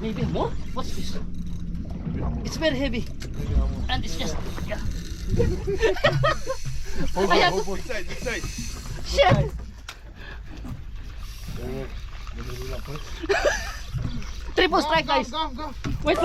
Maybe more? What's this? It's very heavy. And it's just... Yeah. Hold I have on, to- hold on, side, this side. Shit! Triple strike, guys. Go. Wait.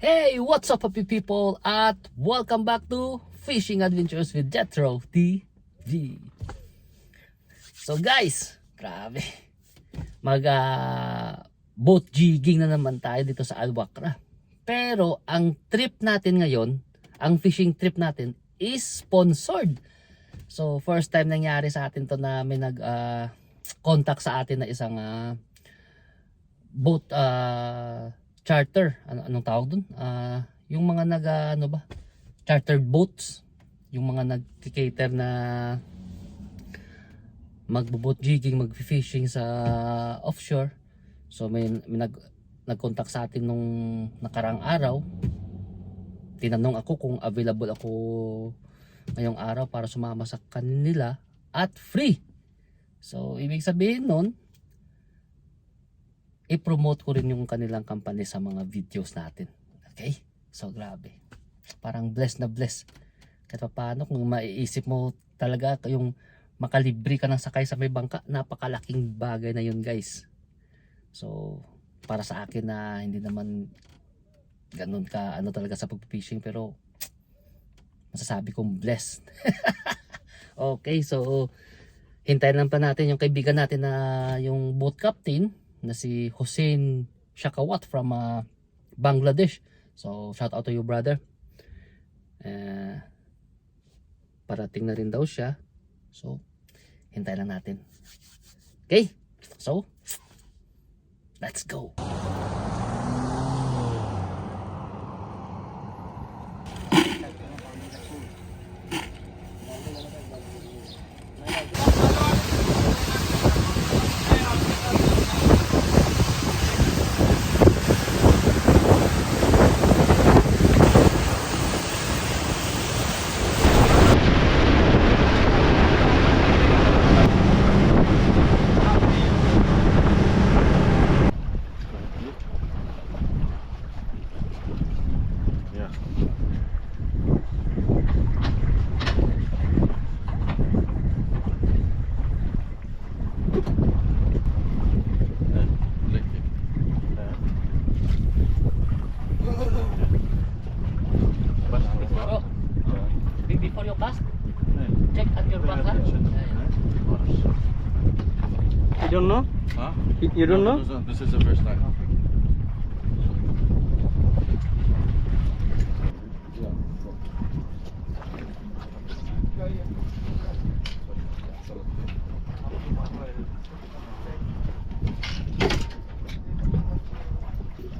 Hey, what's up, happy people? At welcome back to Fishing Adventures with Jethro TV. So guys, grabe. Boat jigging na naman tayo dito sa Alwakra. Pero ang trip natin ngayon, ang fishing trip natin is sponsored. So first time nangyari sa atin to na may contact sa atin na isang boat charter, anong tawag dun? Yung mga chartered boats, yung mga nag-cater na magbo-boat jigging, mag-fishing sa offshore. So may nag-contact sa atin nung nakarang araw. Tinanong ako kung available ako ngayong araw para sumama sa kanila at free. So ibig sabihin nun, i-promote ko rin yung kanilang company sa mga videos natin. Okay? So grabe. Parang blessed na blessed. Kahit paano kung maiisip mo talaga yung makalibre ka ng sakay sa may bangka, napakalaking bagay na yun, guys. So para sa akin na hindi naman ganun ka talaga sa pag-fishing, pero masasabi kong blessed. Okay, so hintayin lang pa natin yung kaibigan natin na yung boat captain na si Hussein Shakawat from Bangladesh. So shout out to you, brother. Parating na rin daw siya. So hintay lang natin. Okay, so let's go. Before you cast, check at your back. You don't know? Huh? You don't know? This is the first time.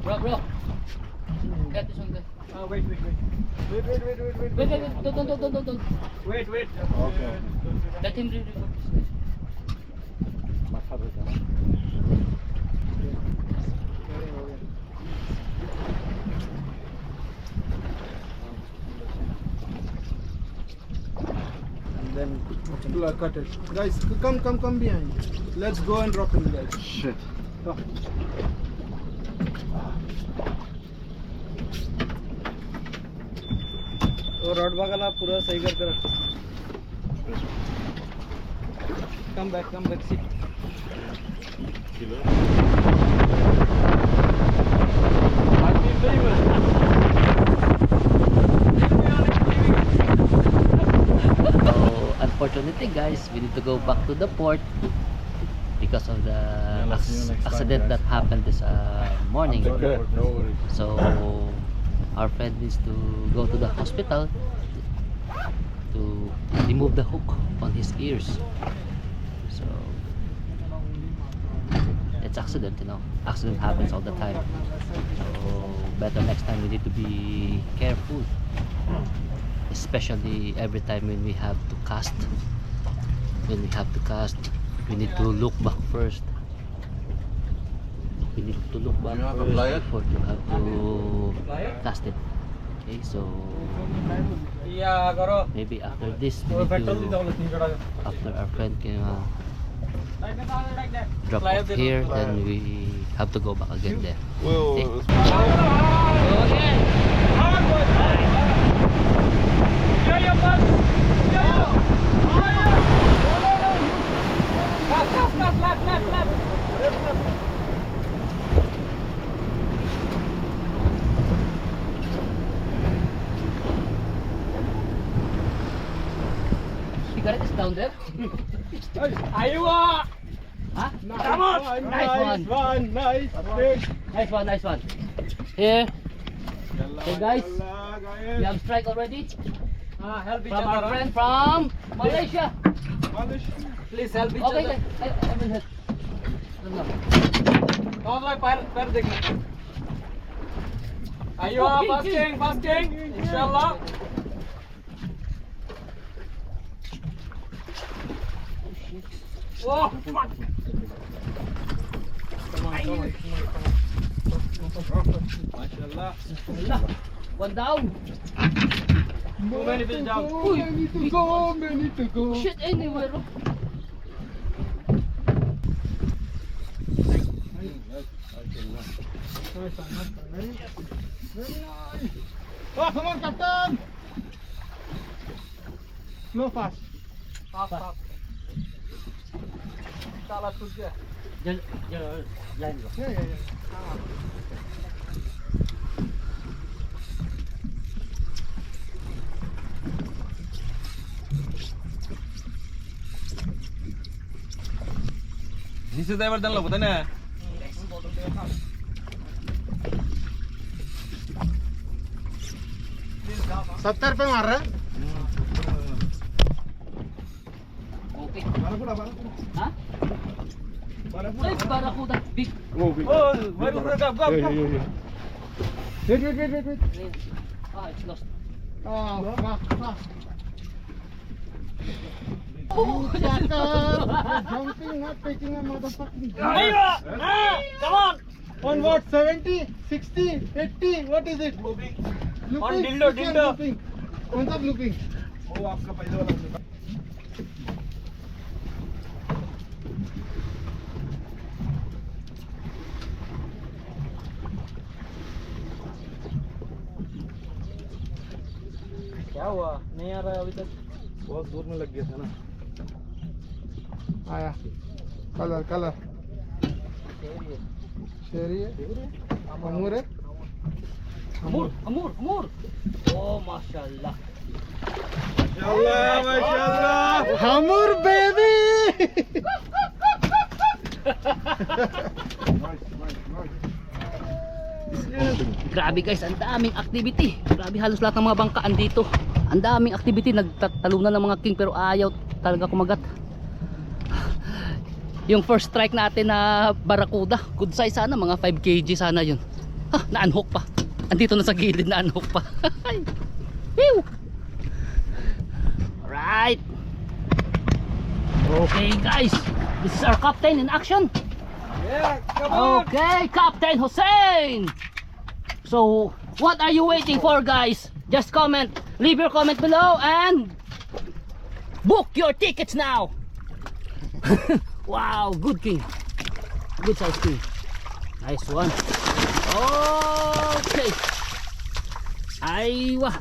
Bro. Get this one there. Wait. Wait. Don't. Wait. Okay. Let him read. And then Cut it. Guys, come behind. Let's go and drop him, guys. Shit. Go. वो रॉड बगला पूरा सही करके रख. Come back, sit. So unfortunately, guys, we need to go back to the port because of the let's see you next time, accident guys. that happened this morning. Okay, no worries. So our friend needs to go to the hospital to remove the hook on his ears. So it's accident, accident happens all the time. So better next time we need to be careful, especially every time when we have to cast. When we have to cast, we need to look back first We need to look back You have a first plier? before you have to cast it. Okay, so Yeah, Garo. maybe after this, we Oh, need petrol to, dito ulit yung garo. after our friend can Like that. drop Plier off din, here, plier. then we have to go back again there. Whoa. Cigarette is down there. Aywa! Huh? Come on! Nice one. Nice. Nice one, nice one. Here. Okay guys, we have strike already Help each from our other. friend from Malaysia. Please help each Okay, other. I will help. No. Don't like पैर देखना. Aywa, fasting. Inshallah. Oh, fuck. Mashallah. One down. Too many fish down. Many to go. Shit anywhere. Oh, come on, Captain. No fast. Fast. Salah सूझ गया. Line go. Yeah. नीचे ड्राइवर दल होता ना. 70 रुपए मार रहा है. Okay. Barakuda. Huh? Ay, Barracuda. Big. Oh, where is the gap? Wait. Ah, it's lost. Oh, fuck. Oh, Jumping, not taking a motherfucking. Aywa! Come on! On what? 70, 60, 80? What is it? Looping. Looping? On dildo. Looping. कौन सा looping? वो आपका पहले वाला. क्या हुआ? नहीं आ रहा है अभी तक. बहुत दूर में लग गया था ना. आया. Color. शेरी है. अमूर है. Amur. Oh, mashallah. माशाल्लाह. Hamur baby. Grabe guys, ang daming activity. Grabe, halos lahat ng mga bangkaan dito. Ang daming activity, nagtatalunan ng mga king pero ayaw talaga kumagat. Yung first strike natin na Barracuda, good size sana, mga 5 kg sana yun. Na-unhook pa. Andito na sa gilid, na-unhook pa. Whew! Alright. Okay guys, this is our captain in action. Yeah, come on. Okay, Captain Hussein. So, what are you waiting for, guys? Just comment, leave your comment below and book your tickets now. Wow, good king. Good size king. Nice one. Okay. Aywa.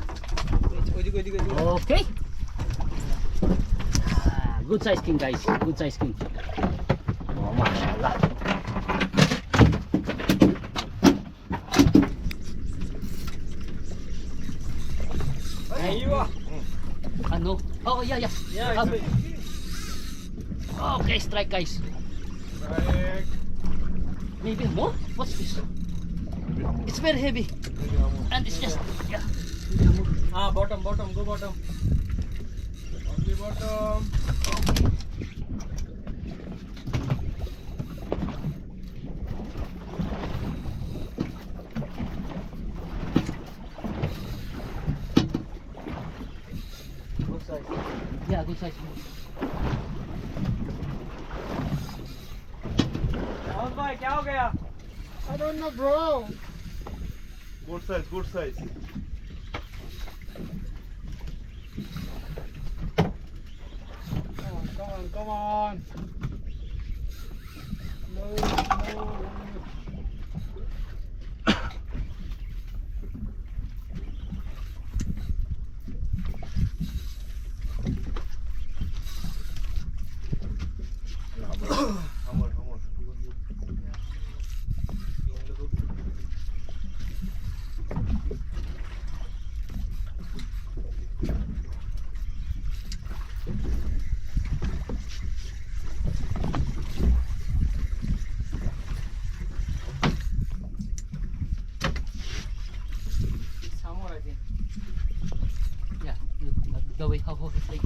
Okay. Good size king, guys. Good size king. Oh, mashallah. Aywa. Ano? Oh, yeah. Yeah, Um, okay, strike guys. Maybe more? What's this? It's very heavy. And it's just, yeah. bottom, go bottom. Only bottom. Good size. Yeah, good size. भाई क्या हो गया? I don't know, bro. Good size, good size. Come on. No. Hammer. Somewhere, I think. Yeah, the way how it's like.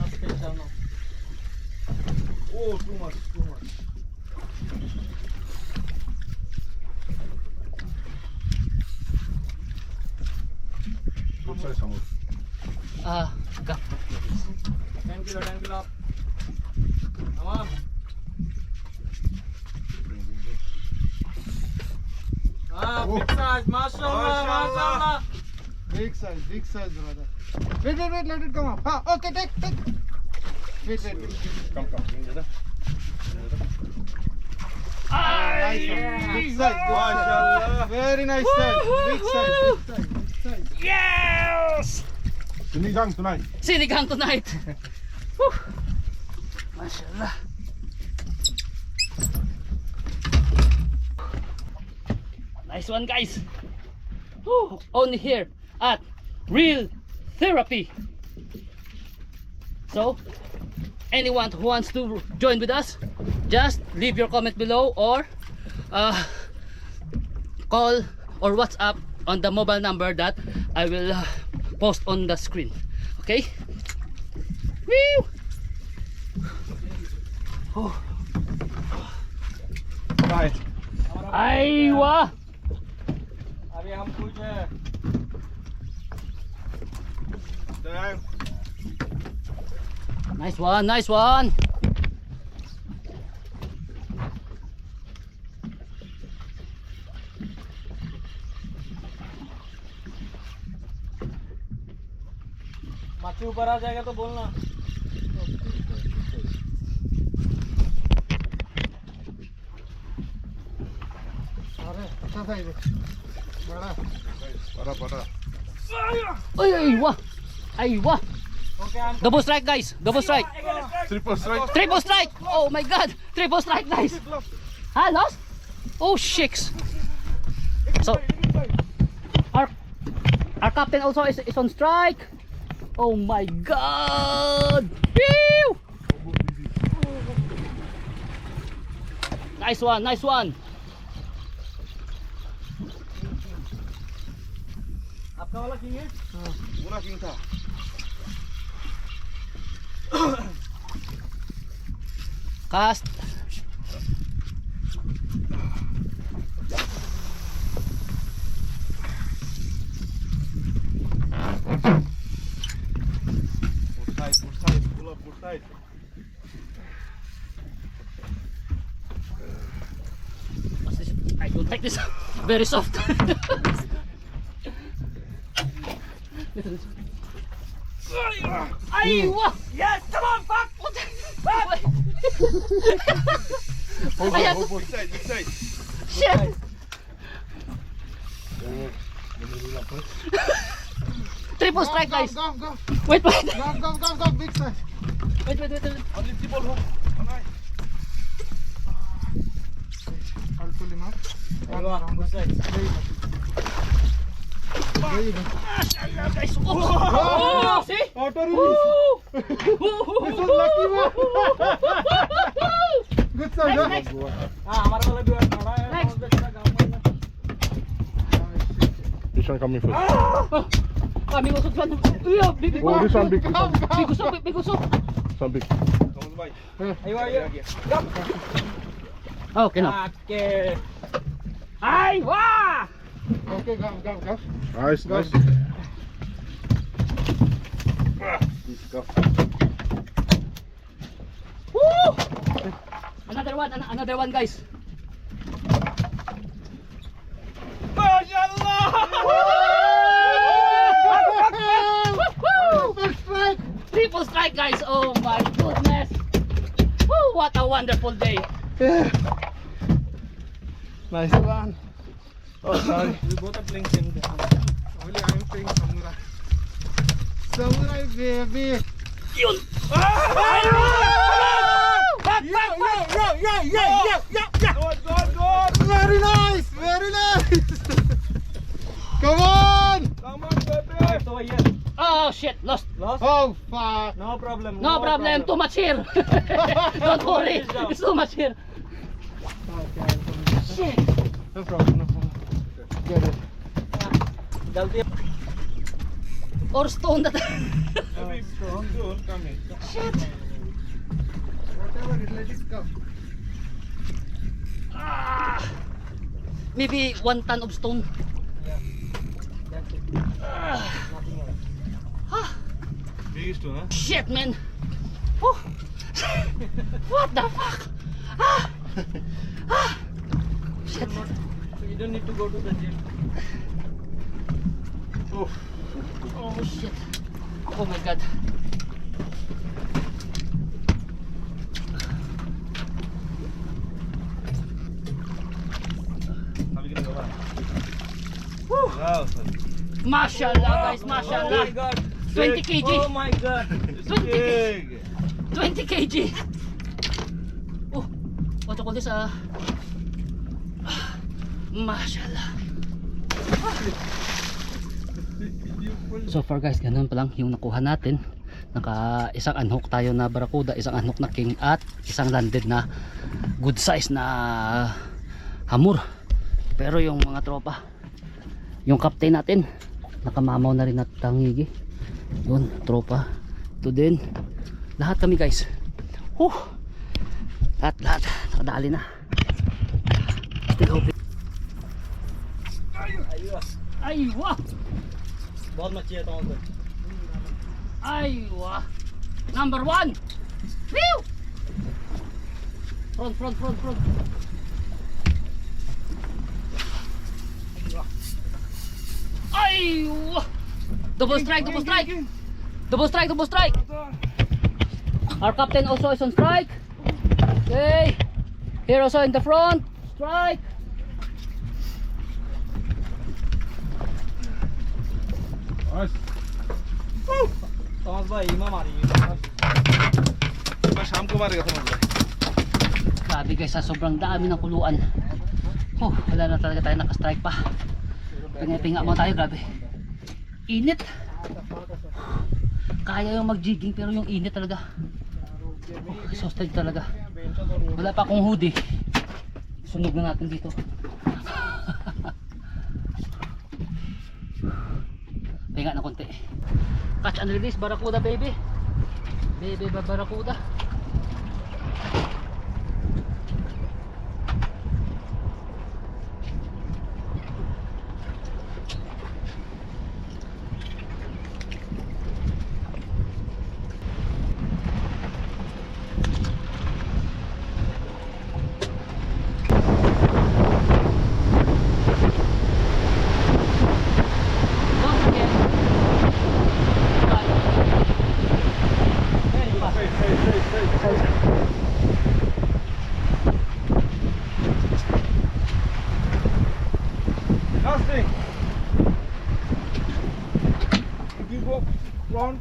Upstairs down now. Oh, too much. Good size hammer. Gap. 10 kilo up. Come on. Big size, mashallah. Big size, brother. Wait, let it come up. Okay, take. Wait. Come, bring it up. Nice one. Big size. Mashallah. Very nice size. Big size. Yes! Sinigang tonight. Sinigang tonight. Whew. Mashallah. Nice one, guys. Whew. Only here at Real Therapy. So, anyone who wants to join with us, just leave your comment below or call or WhatsApp on the mobile number that I will post on the screen. Okay? Woo! Oh. Right. Aywa! अभी हम कुछ Time. Nice one, nice one. मच्छी ऊपर आ जाएगा तो बोलना. अरे अच्छा size है. बड़ा. Para. Aywa! Aywa! Okay, I'm Double strike, guys. Double strike. Triple strike. Triple strike. Oh my god. Triple strike, guys. Ah, lost? Oh, shikes. So, our captain also is on strike. Oh my god. Pew! Nice one, nice one. आपका वाला किंग है. Una quinta. Cast. Full size. Pull up, full size. What's this? I don't like this. Very soft. Aywa! Yes, come on, fuck. Hold Ayan. on, hold on. Big side. Shit! Triple strike, guys. Go. Wait. Go. Big size. Wait. Only triple hook. Alright. I'll pull him up. Good size. There you go. Guys, oh, see? Auto release. This was lucky one. Good size, huh? Next. हाँ हमारा वाला भी बड़ा है. Next. This one coming first. Kami usok sa big Oh, this one big. big usok. Some big. Ayo. Okay na. Okay. Ay, wah! Okay, go. Nice, nice. Go. Woo! Another one guys. First strike. Triple strike guys. Oh my goodness. Woo, what a wonderful day. Yeah. Nice one. Oh, sorry. We both are playing same game. Only I'm playing samurai. Samurai, baby. Yun. Yeah. Good. Very nice. Come on. Come on, baby. So yes. Oh shit, lost. Lost? Oh, fuck. No problem. No problem, too much here. Don't worry, it's too much here. Shit. No problem. Get it. Jaldi. Or stone that. Maybe soon coming. Shit. Whatever, let it come. Ah. Maybe 1 ton of stone. That's it. Nothing else. Ah, Big stone, huh? shit man. Oh. What the fuck? Ah. Ah. Shit. So you don't need to go to the gym. Oh. Oh shit. Oh my god. How we gonna go back? Wow, son. Mashallah guys, Oh my mashallah. god. 20 kg. Oh my god. 20 kg. Big. 20 kg. Oh, what you call this? Mashallah. So far guys, ganun pa lang yung nakuha natin. Isang unhook tayo na barracuda, isang unhook na king at isang landed na good size na hamur. Pero yung mga tropa, yung captain natin, nakamamaw na rin at tangigi. Yun, tropa. Ito din. Lahat kami guys. Lahat nakadali na. Still hoping. Aywa. बहुत मच्छी है तो Aywa. Number 1. Whew. Front. Aywa. Double strike. Our captain also is on strike. Okay. Here also in the front. Strike. Nice. समझ भाई इमाम आ रही है मैं शाम को मारेगा समझ लो. Grabe guys, sa sobrang dami ng kuluan. Wala na talaga tayo nakastrike pa. Pinga mo tayo, grabe. Init. Kaya yung mag-jigging pero yung init talaga. Exhausted talaga. Wala pa akong hoodie. Sunog na natin dito. Pinga na konti. Catch and release, barracuda baby. Baby barracuda. Nothing. If you go front.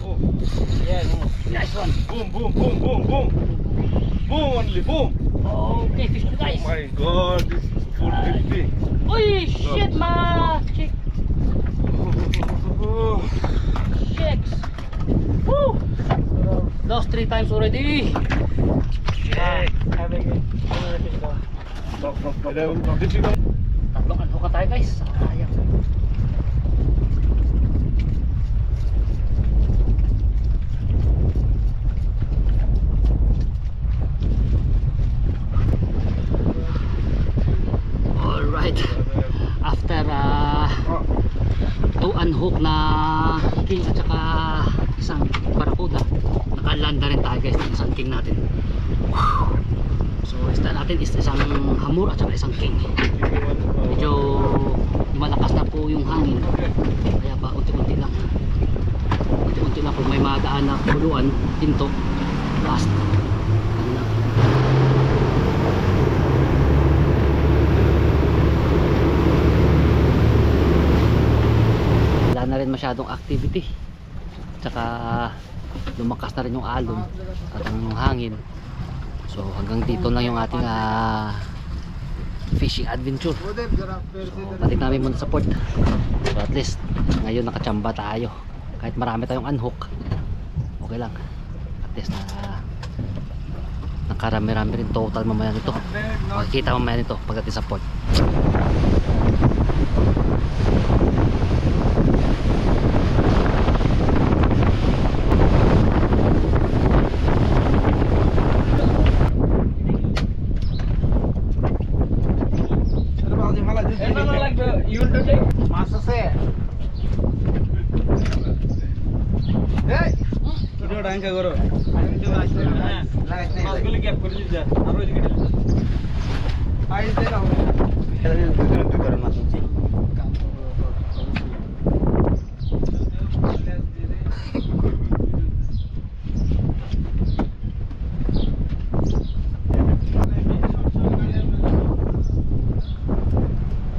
Oh, Yeah, no. Nice one. boom. Boom only, boom. Okay, fish to guys. Oh my god, this is 450. Uy, shit ma. Chick. Oh. Chicks. Woo. Lost 3 times already. Having it. Did you come? Tatlong ano. Suka tayo guys. Sayang. Alright. After two unhook na king at saka isang barakuda, nakalanda rin tayo guys ng isang king natin. So style natin is isang hamur at saka isang king. Medyo malakas na po yung hangin, kaya pa unti-unti lang kung may magaan na puluan pinto last ano lang. Wala na rin masyadong activity, tsaka lumakas na rin yung alon at ang hangin. So hanggang dito lang yung ating fishing adventure. Balik namin muna sa port. So at least ngayon nakachamba tayo. Kahit marami tayong unhook, okay lang. At least nakarami-rami rin total mamaya nito. Makikita mamaya nito pagdating sa port. Masa se. Hey. Video rank karo. মাছগুলো গ্যাপ করে দিস যা আর ওইদিকে ঢেলে দে। Ay, de la.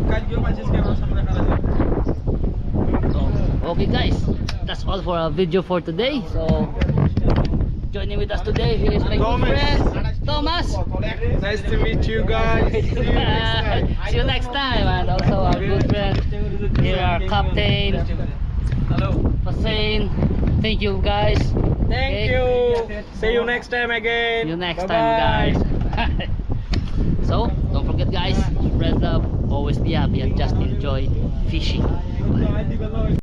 কাজগুলো মাছিস কেন সামনে খারাপ যায়। Okay guys, that's all for our video for today. So joining with us today here is my good friend Thomas. Nice to meet you guys. See you next time. And also our good friend here, our captain hello Hussein. Thank you guys. Thank Okay. You see you next time again See you next time guys. So don't forget guys, spread love, always be happy and just enjoy fishing. Bye.